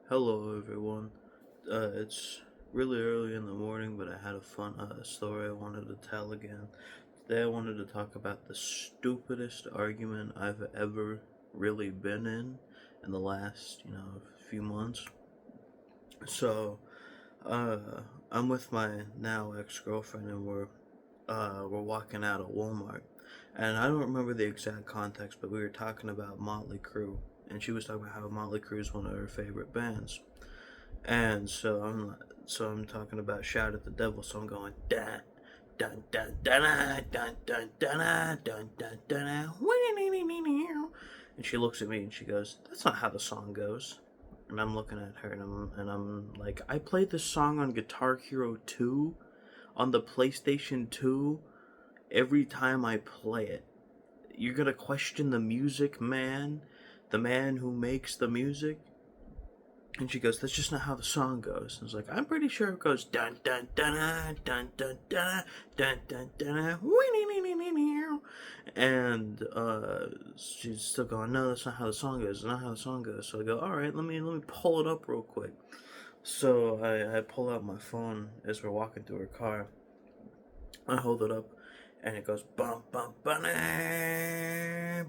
Hello, everyone. It's really early in the morning, but I had a fun story I wanted to tell again. Today, I wanted to talk about the stupidest argument I've ever really been in the last, few months. So, I'm with my now ex-girlfriend, and we're walking out of Walmart, and I don't remember the exact context, but we were talking about Motley Crue, and she was talking about how Motley Crue is one of her favorite bands. And so I'm talking about Shout at the Devil. So I'm going dun dun dun dun dun dun dun dun dun dun. And she looks at me and she goes, "That's not how the song goes." And I'm looking at her and I'm like, "I played this song on Guitar Hero 2 on the PlayStation 2 every time I play it. You're gonna question the music man, the man who makes the music?" And she goes, "That's just not how the song goes." And I was like, "I'm pretty sure it goes dun dun dun dun dun dun dun dun dun." And she's still going, "No, that's not how the song goes. It's not how the song goes." So I go, "All right, let me pull it up real quick." So I pull out my phone as we're walking through her car. I hold it up, and it goes bum bum bum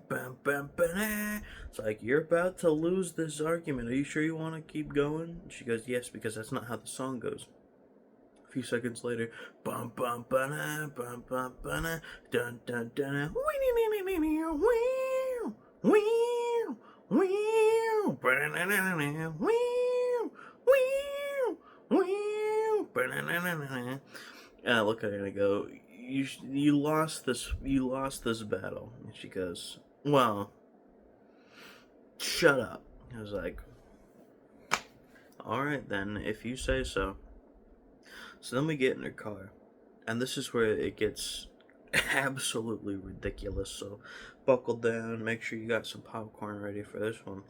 bum bum bum. It's like, "You're about to lose this argument. Are you sure you want to keep going?" She goes, "Yes, because that's not how the song goes." A few seconds later, bum bum bum bum bum bum dun dun dun and I look at her and I go, "You lost this battle." And she goes, "Well, shut up." I was like, "All right then, if you say so." So then we get in her car, and this is where it gets absolutely ridiculous. So buckle down, make sure you got some popcorn ready for this one.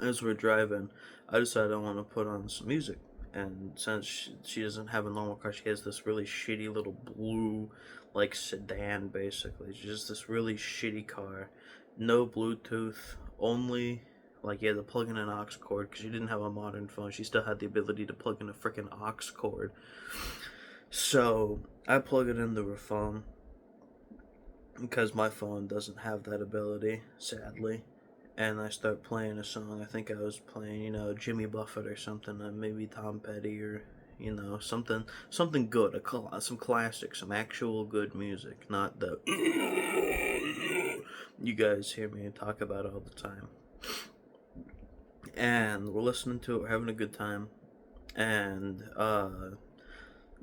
As we're driving, I decided I want to put on some music. And since she doesn't have a normal car, she has this really shitty little blue, like, sedan, basically. It's just this really shitty car. No Bluetooth, only, like, you had to plug in an aux cord because she didn't have a modern phone. She still had the ability to plug in a freaking aux cord. So I plug it into her phone because my phone doesn't have that ability, sadly. And I start playing a song. I think I was playing, Jimmy Buffett or something, maybe Tom Petty or something good, some classic, some actual good music, not the you guys hear me talk about all the time. And we're listening to it, we're having a good time, and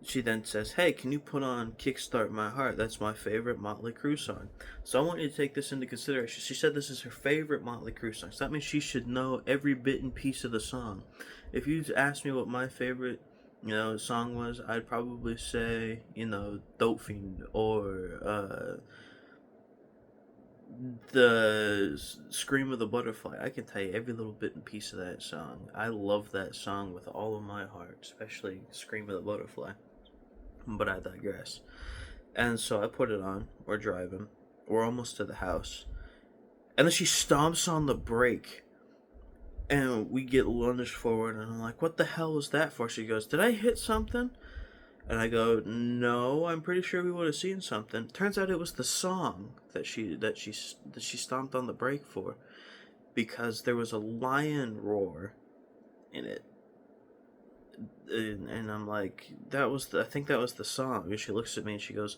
she then says, "Hey, can you put on Kickstart My Heart? That's my favorite Motley Crue song." So I want you to take this into consideration. She said this is her favorite Motley Crue song. So that means she should know every bit and piece of the song. If you asked me what my favorite, song was, I'd probably say, Dope Fiend or the Scream of the Butterfly. I can tell you every little bit and piece of that song. I love that song with all of my heart, especially Scream of the Butterfly. But I digress. And so I put it on. We're driving. We're almost to the house. And then she stomps on the brake. And we get lunged forward. And I'm like, "What the hell was that for?" She goes, "Did I hit something?" And I go, "No, I'm pretty sure we would have seen something." Turns out it was the song that she stomped on the brake for. Because there was a lion roar in it. And I'm like, I think that was the song. And she looks at me and she goes,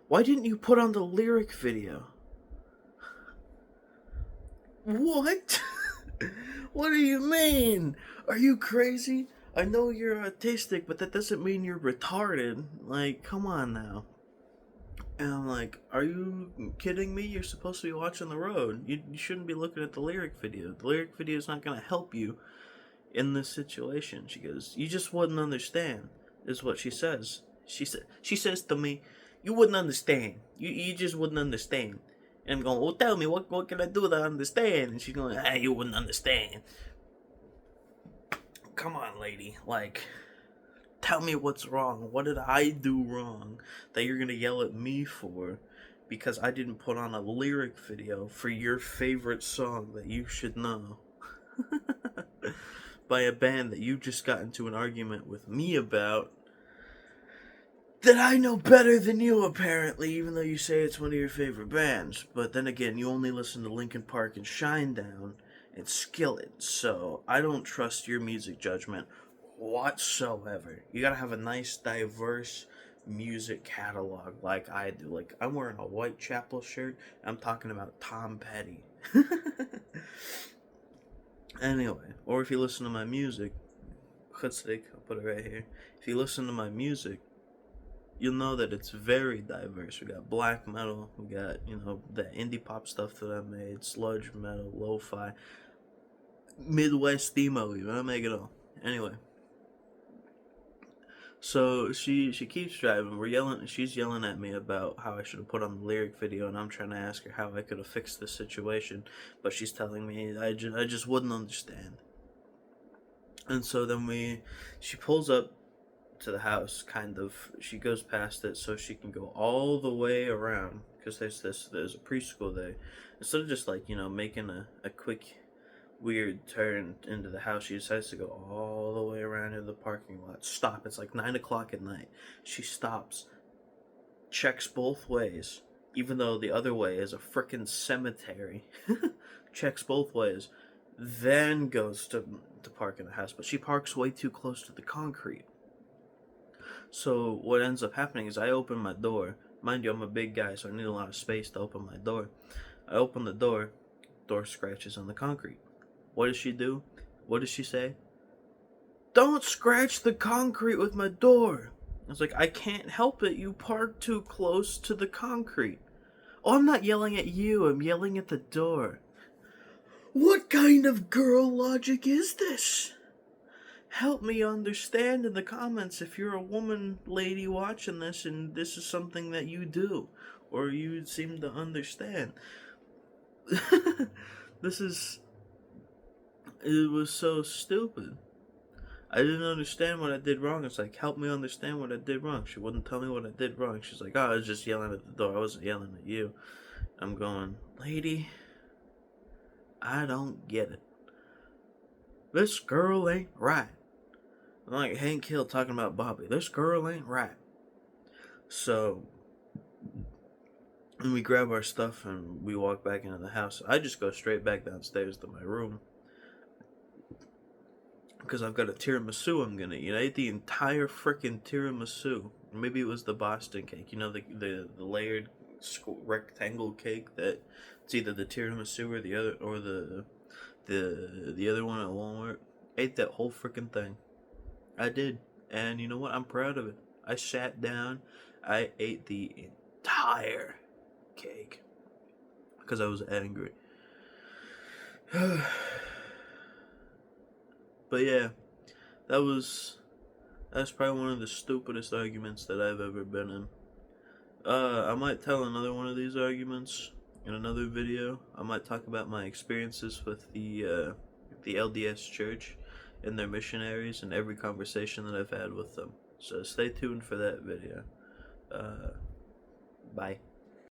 "Why didn't you put on the lyric video?" What? What do you mean? Are you crazy? I know you're autistic, but that doesn't mean you're retarded. Like, come on now. And I'm like, "Are you kidding me? You're supposed to be watching the road. You shouldn't be looking at the lyric video. The lyric video is not going to help you in this situation." She goes, "You just wouldn't understand," is what she says. She says to me, "You wouldn't understand. You just wouldn't understand." And I'm going, "Well, tell me, what can I do to understand?" And she's going, "You wouldn't understand." Come on, lady. Like, tell me what's wrong. What did I do wrong that you're gonna yell at me for? Because I didn't put on a lyric video for your favorite song that you should know. by a band that you just got into an argument with me about that I know better than you, apparently, even though you say it's one of your favorite bands. But then again, you only listen to Linkin Park and Shinedown and Skillet, so I don't trust your music judgment whatsoever. You gotta have a nice, diverse music catalog like I do. Like, I'm wearing a Whitechapel shirt, I'm talking about Tom Petty. Anyway, or if you listen to my music, Chutzdik, I'll put it right here. If you listen to my music, you'll know that it's very diverse. We got black metal, we got, the indie pop stuff that I made, sludge metal, lo-fi, Midwest emo even, I make it all. Anyway. So she keeps driving. She's yelling at me about how I should have put on the lyric video, and I'm trying to ask her how I could have fixed this situation, but she's telling me I just wouldn't understand. And so then she pulls up to the house, kind of. She goes past it so she can go all the way around, because there's a preschool there. Instead of just making a quick weird turn into the house, she decides to go all the way around into the parking lot. Stop. It's like 9 o'clock at night. She stops, checks both ways, even though the other way is a frickin' cemetery. Checks both ways, then goes to park in the house. But she parks way too close to the concrete. So what ends up happening is I open my door. Mind you, I'm a big guy, so I need a lot of space to open my door. I open the door scratches on the concrete. What does she do? What does she say? Don't scratch the concrete with my door. I was like, I can't help it. You parked too close to the concrete. Oh, I'm not yelling at you. I'm yelling at the door. What kind of girl logic is this? Help me understand in the comments if you're a woman lady watching this and this is something that you do or you seem to understand. It was so stupid. I didn't understand what I did wrong. It's like, help me understand what I did wrong. She wouldn't tell me what I did wrong. She's like, I was just yelling at the door. I wasn't yelling at you. I'm going, lady, I don't get it. This girl ain't right. I'm like Hank Hill talking about Bobby. This girl ain't right. So, and we grab our stuff and we walk back into the house. I just go straight back downstairs to my room, because I've got a tiramisu I'm gonna eat. I ate the entire frickin' tiramisu. Maybe it was the Boston cake. The layered rectangle cake that it's either the tiramisu or the other one at Walmart. I ate that whole frickin' thing. I did. And you know what? I'm proud of it. I sat down. I ate the entire cake because I was angry. But yeah, that's probably one of the stupidest arguments that I've ever been in. I might tell another one of these arguments in another video. I might talk about my experiences with the LDS Church and their missionaries and every conversation that I've had with them. So stay tuned for that video. Bye.